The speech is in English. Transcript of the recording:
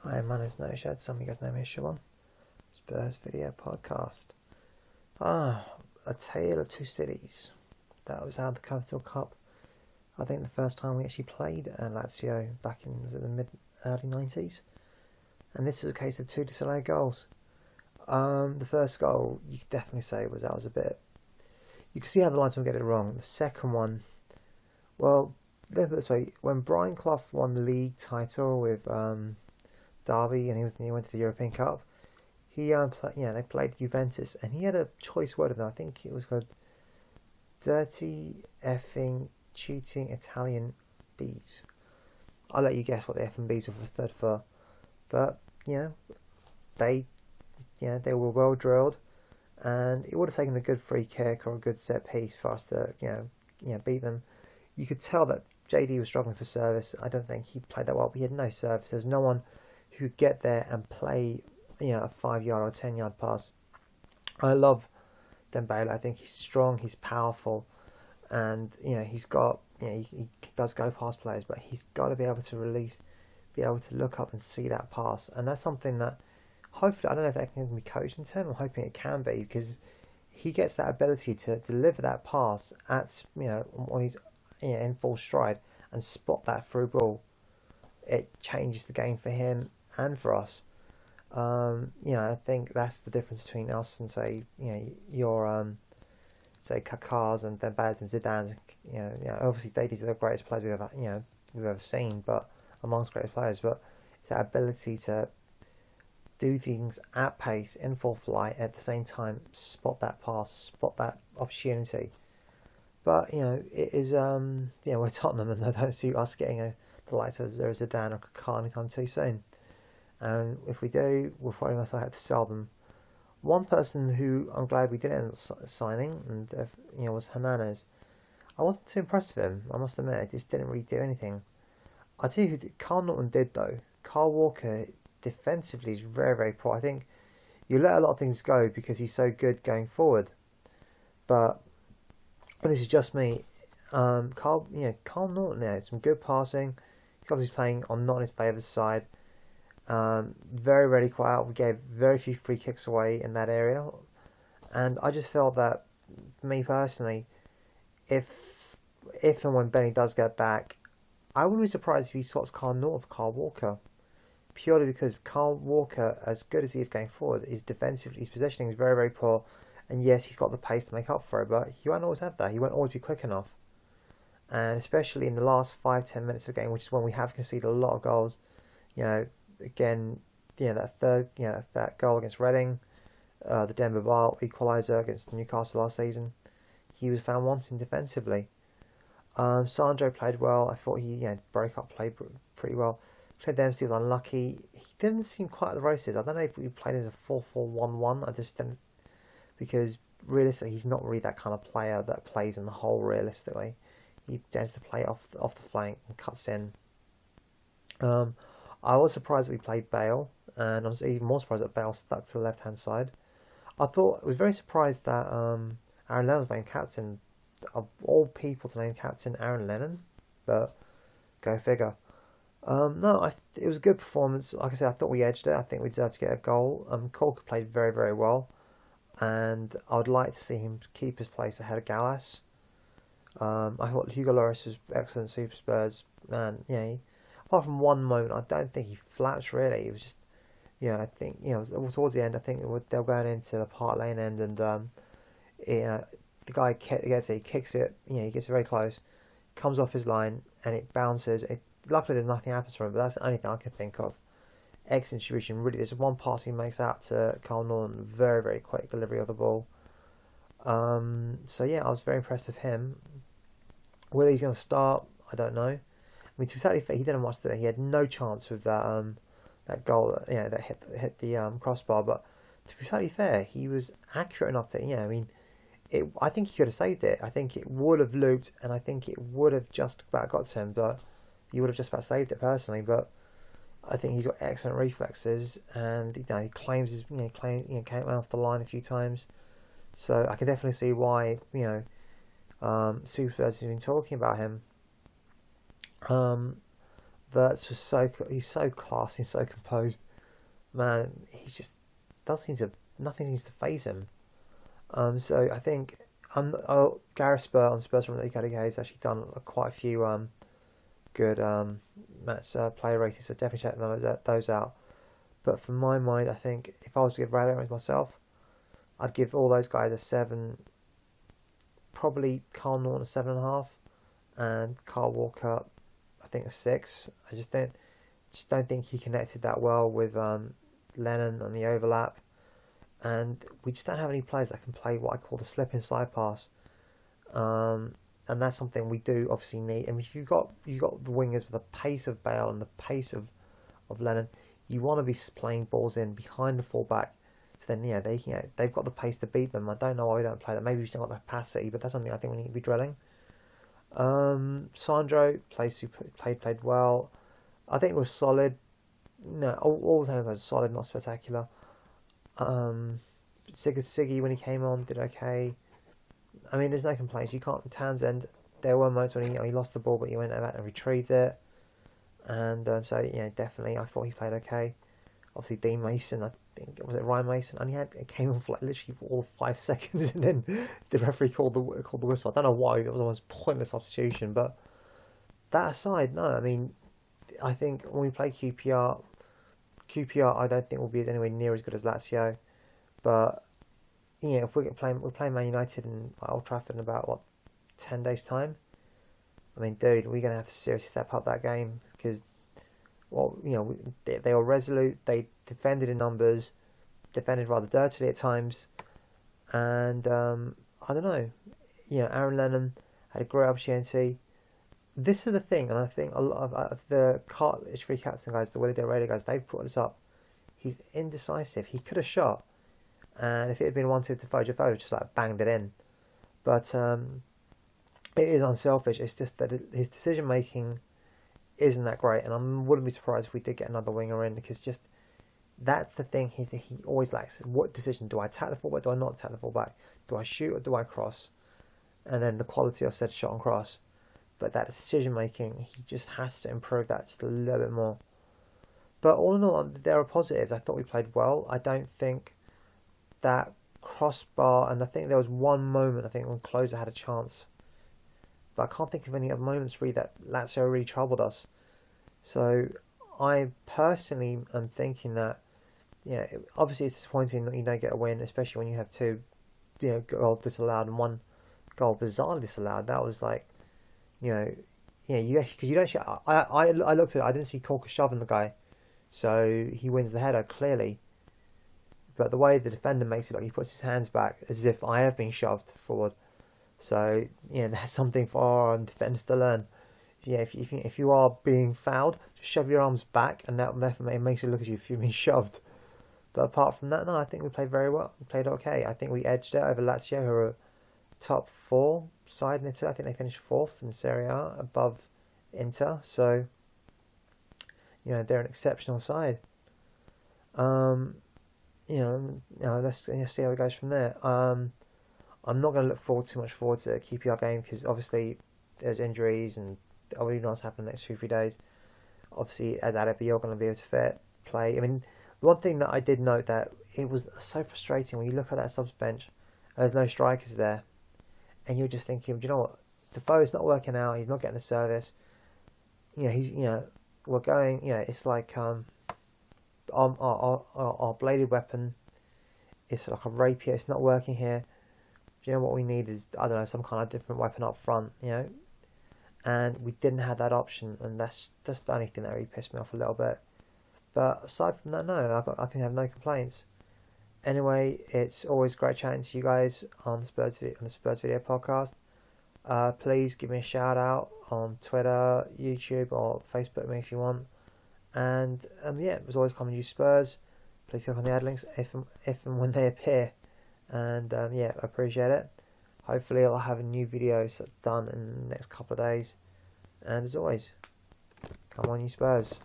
Hi, my name's No Shed. Some of you guys know me as Siobhan. Spurs video podcast. A Tale of Two Cities. That was out of the Capital Cup. I think the first time we actually played Lazio back in the early 90s. And this was a case of two disallowed goals. The first goal, you could definitely say that was a bit. You can see how the linesman get it wrong. The second one, well, let's put it this way: when Brian Clough won the league title with Derby, and he went to the European Cup. They played Juventus, and he had a choice word of them. I think it was called "dirty effing cheating Italian bees." I'll let you guess what the F and B's stood for, but they they were well drilled, and it would have taken a good free kick or a good set piece for us to beat them. You could tell that JD was struggling for service. I don't think he played that well, but he had no service. There's no one who could get there and play, a 5 yard or 10 yard pass. I love Dembele. I think he's strong, he's powerful, and he's got he does go past players, but he's got to be able to release, be able to look up and see that pass, and that's something that hopefully I don't know if that can be coached in turn. I'm hoping it can be, because he gets that ability to deliver that pass at when he's in full stride and spot that through ball. It changes the game for him and for us. I think that's the difference between us and say your say Kaká's and Dembele's and Zidane's. Obviously these are the greatest players we've ever seen, but amongst greatest players. But it's that ability to do things at pace in full flight at the same time, spot that pass, spot that opportunity. But it is we're Tottenham, and I don't see us getting the likes of Zidane or Kaká anytime too soon. And if we do, we'll probably most likely have to sell them. One person who I'm glad we didn't end up signing, and was Hernandez. I wasn't too impressed with him, I must admit. He just didn't really do anything. I tell you who Carl Norton did though. Carl Walker defensively is very, very poor. I think you let a lot of things go because he's so good going forward. But this is just me. Carl Norton there, some good passing. Because he's playing on not his favoured side. Very, very quiet. We gave very few free kicks away in that area, and I just felt that, me personally, if and when Benny does get back, I wouldn't be surprised if he swaps Carl Norton for Carl Walker, purely because Carl Walker, as good as he is going forward, is defensively, his positioning is very, very poor, and yes, he's got the pace to make up for it, but he won't always have that. He won't always be quick enough, and especially in the last 5-10 minutes of the game, which is when we have conceded a lot of goals. Again, that goal against Reading, the Denver Bar equaliser against Newcastle last season, he was found wanting defensively. Sandro played well. I thought he broke up, played pretty well. Clint Dempsey was unlucky. He didn't seem quite at the races. I don't know if we played as a 4-4-1-1. I just didn't, because realistically he's not really that kind of player that plays in the hole realistically. He tends to play off the flank and cuts in. I was surprised that we played Bale, and I was even more surprised that Bale stuck to the left-hand side. I was very surprised that Aaron Lennon was named captain. Of all people to name captain, Aaron Lennon, but go figure. No, it was a good performance. Like I said, I thought we edged it. I think we deserved to get a goal. Corker played very, very well, and I would like to see him keep his place ahead of Gallas. I thought Hugo Lloris was excellent, Super Spurs, man. Apart from one moment, I don't think he flaps really. It was just, I think, towards the end, I think they were going into the Park Lane end, and the guy gets it, he kicks it, he gets very close, comes off his line, and it bounces. Luckily, there's nothing happens for him, but that's the only thing I can think of. Excellent distribution, really. There's one pass he makes out to Carl Norton, very, very quick delivery of the ball. I was very impressed with him. Whether he's going to start, I don't know. I mean, to be totally fair, he didn't watch that. He had no chance with that goal, that hit the crossbar. But to be totally fair, he was accurate enough to, I think he could have saved it. I think it would have looped, and I think it would have just about got to him. But he would have just about saved it personally. But I think he's got excellent reflexes, and he claims his, came off the line a few times. So I can definitely see why Super Spurs has been talking about him. Wirtz was he's so classy, so composed. Man, he just nothing seems to faze him. So I think Gareth Spur on Spurs from the UK has actually done quite a few good match player ratings, so definitely check those out. But for my mind, I think if I was to give ratings myself, I'd give all those guys a 7. Probably Carl Norton a 7.5, and Carl Walker, I think, a 6. I just don't think he connected that well with Lennon on the overlap, and we just don't have any players that can play what I call the slip inside pass. And that's something we do obviously need. I mean, if you've got the wingers with the pace of Bale and the pace of Lennon, you want to be playing balls in behind the fullback. So then, they've got the pace to beat them. I don't know why we don't play that. Maybe we've still got the capacity, but that's something I think we need to be drilling. Sandro played well. I think it was solid. No, all the time it was solid, not spectacular. Siggy when he came on did okay. I mean, there's no complaints. You can't. Townsend, there were moments when he lost the ball, but he went back and retrieved it. And so definitely, I thought he played okay. Obviously, Dean Mason, I think was it Ryan Mason, and he came on for literally for all 5 seconds, and then the referee called the whistle. I don't know why. It was almost pointless substitution, but that aside, no. I mean, I think when we play QPR, I don't think will be anywhere near as good as Lazio, but if we're playing Man United in Old Trafford in about 10 days time. I mean, dude, we're gonna have to seriously step up that game because, they were resolute. They defended in numbers, defended rather dirtily at times, and I don't know. Aaron Lennon had a great opportunity. This is the thing, and I think a lot of the Cartledge free captain guys, the Willie Del Rey guys, they've brought this up. He's indecisive. He could have shot, and if it had been wanted to Fojo just banged it in. But it is unselfish. It's just that his decision making isn't that great, and I wouldn't be surprised if we did get another winger in, because just that's the thing. He always lacks. What decision do I attack the fullback? Do I not attack the fullback? Do I shoot or do I cross? And then the quality of said shot and cross. But that decision making, he just has to improve that just a little bit more. But all in all, there are positives. I thought we played well. I don't think that crossbar, and I think there was one moment, I think when Closer had a chance, but I can't think of any other moments really that Lazio really troubled us. So I personally am thinking that, obviously it's disappointing that you don't get a win, especially when you have 2, goals disallowed and 1 goal bizarrely disallowed. That was like, because you don't. I looked at it. I didn't see Corker shoving the guy, so he wins the header clearly. But the way the defender makes it look, he puts his hands back as if I have been shoved forward. So that's something for our defenders to learn. If you are being fouled, just shove your arms back, and that makes it look as if you've been shoved. But apart from that, no, I think we played very well. We played okay. I think we edged it over Lazio, who are top 4 side in Italy. I think they finished 4th in Serie A, above Inter. So they're an exceptional side. Let's see how it goes from there. I'm not going to look too much forward to the QPR game, because obviously there's injuries and I really know what's happening the next 2-3 days. Obviously, as Adebayor, you're going to be able to play. I mean, one thing that I did note, that it was so frustrating when you look at that subs bench, there's no strikers there, and you're just thinking, do you know what? Defoe's not working out. He's not getting the service. We're going. It's like our bladed weapon. It's like a rapier. It's not working here. Do you know what we need is, I don't know, some kind of different weapon up front, and we didn't have that option, and that's just the only thing that really pissed me off a little bit. But aside from that, no, I can have no complaints. Anyway, it's always great chatting to you guys on the Spurs Video Podcast. Please give me a shout out on Twitter, YouTube, or Facebook me if you want. And as always, come and use Spurs. Please click on the ad links if and when they appear. And I appreciate it. Hopefully I'll have a new video done in the next couple of days. And as always, come on you Spurs.